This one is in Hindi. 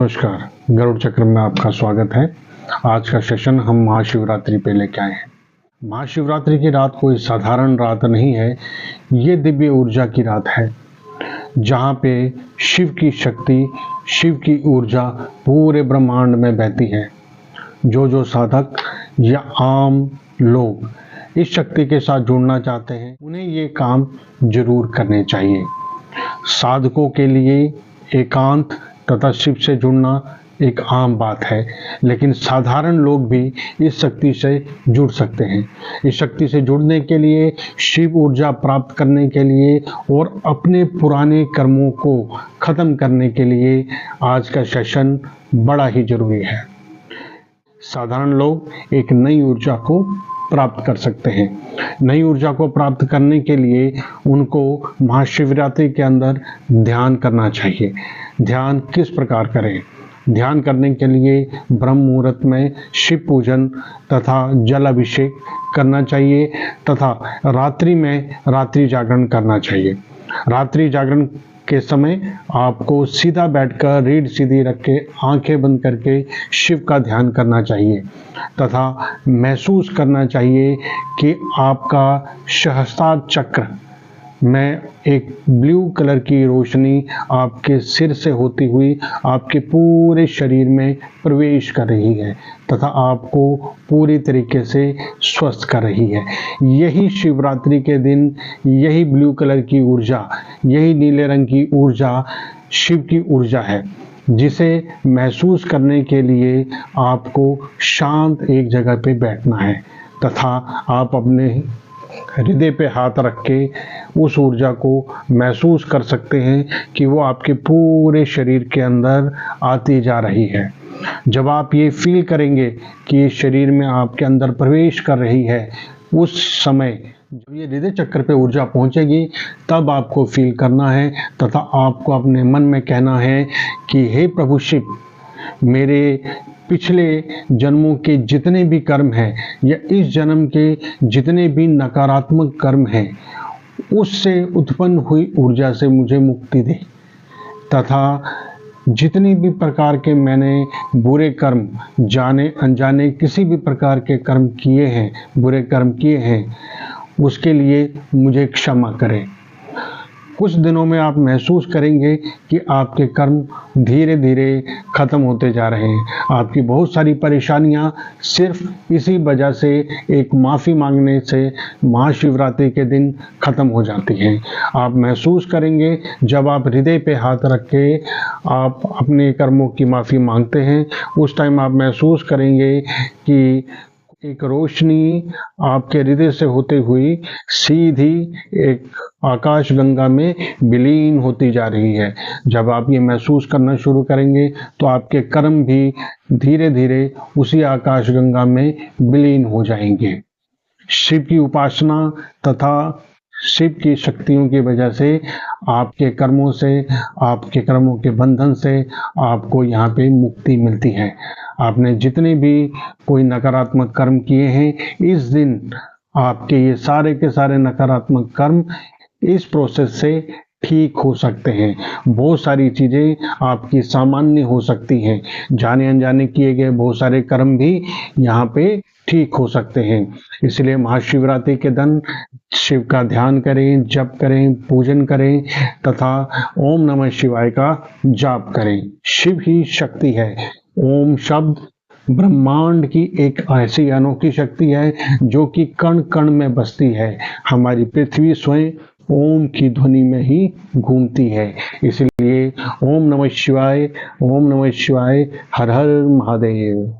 नमस्कार, गरुड़ चक्र में आपका स्वागत है। आज का सेशन हम महाशिवरात्रि पे लेके आए हैं। महाशिवरात्रि की रात कोई साधारण रात नहीं है, ये दिव्य ऊर्जा की रात है, जहाँ पे शिव की शक्ति, शिव की ऊर्जा पूरे ब्रह्मांड में बहती है। जो साधक या आम लोग इस शक्ति के साथ जुड़ना चाहते हैं, उन्हें ये काम जरूर करने चाहिए। साधकों के लिए एकांत तथा शिव से जुड़ना एक आम बात है, लेकिन साधारण लोग भी इस शक्ति से जुड़ सकते हैं। इस शक्ति से जुड़ने के लिए, शिव ऊर्जा प्राप्त करने के लिए और अपने पुराने कर्मों को खत्म करने के लिए आज का सेशन बड़ा ही जरूरी है। साधारण लोग एक नई ऊर्जा को प्राप्त कर सकते हैं। नई ऊर्जा को प्राप्त करने के लिए उनको महाशिवरात्रि के अंदर ध्यान करना चाहिए। ध्यान किस प्रकार करें? ध्यान करने के लिए ब्रह्म मुहूर्त में शिव पूजन तथा जल अभिषेक करना चाहिए तथा रात्रि में रात्रि जागरण करना चाहिए। रात्रि जागरण के समय आपको सीधा बैठकर रीढ़ सीधी रख के आंखें बंद करके शिव का ध्यान करना चाहिए तथा महसूस करना चाहिए कि आपका सहस्त्रार चक्र में एक ब्लू कलर की रोशनी आपके सिर से होती हुई आपके पूरे शरीर में प्रवेश कर रही है तथा आपको पूरी तरीके से स्वस्थ कर रही है। यही शिवरात्रि के दिन यही ब्लू कलर की ऊर्जा, यही नीले रंग की ऊर्जा शिव की ऊर्जा है, जिसे महसूस करने के लिए आपको शांत एक जगह पे बैठना है तथा आप अपने हृदय पे हाथ रख के उस ऊर्जा को महसूस कर सकते हैं कि वो आपके पूरे शरीर के अंदर आती जा रही है। जब आप ये फील करेंगे कि इस शरीर में आपके अंदर प्रवेश कर रही है, उस समय जब ये हृदय चक्र पे ऊर्जा पहुंचेगी, तब आपको फील करना है तथा आपको अपने मन में कहना है कि हे प्रभु शिव, मेरे पिछले जन्मों के जितने भी कर्म हैं या इस जन्म के जितने भी नकारात्मक कर्म हैं, उससे उत्पन्न हुई ऊर्जा से मुझे मुक्ति दे तथा जितनी भी प्रकार के मैंने बुरे कर्म, जाने अनजाने किसी भी प्रकार के कर्म किए हैं, बुरे कर्म किए हैं, उसके लिए मुझे क्षमा करें। कुछ दिनों में आप महसूस करेंगे कि आपके कर्म धीरे धीरे खत्म होते जा रहे हैं। आपकी बहुत सारी परेशानियां सिर्फ इसी वजह से, एक माफ़ी मांगने से महाशिवरात्रि के दिन खत्म हो जाती हैं। आप महसूस करेंगे जब आप हृदय पे हाथ रख के आप अपने कर्मों की माफ़ी मांगते हैं, उस टाइम आप महसूस करेंगे कि एक रोशनी आपके हृदय से होते हुई सीधी एक आकाश गंगा में विलीन होती जा रही है। जब आप ये महसूस करना शुरू करेंगे तो आपके कर्म भी धीरे धीरे उसी आकाश गंगा में विलीन हो जाएंगे। शिव की उपासना तथा शिव की शक्तियों की वजह से आपके कर्मों से, आपके कर्मों के बंधन से आपको यहाँ पे मुक्ति मिलती है। आपने जितने भी कोई नकारात्मक कर्म किए हैं, इस दिन आपके ये सारे के सारे नकारात्मक कर्म इस प्रोसेस से ठीक हो सकते हैं। बहुत सारी चीज़ें आपकी सामान्य हो सकती हैं। जाने अनजाने किए गए बहुत सारे कर्म भी यहाँ पे ठीक हो सकते हैं। इसलिए महाशिवरात्रि के दिन शिव का ध्यान करें, जप करें, पूजन करें तथा ओम नमः शिवाय का जाप करें। शिव ही शक्ति है। ओम शब्द ब्रह्मांड की एक ऐसी अनोखी शक्ति है जो कि कण कण में बसती है। हमारी पृथ्वी स्वयं ओम की ध्वनि में ही घूमती है। इसलिए ओम नमः शिवाय, ओम नमः शिवाय, हर हर महादेव।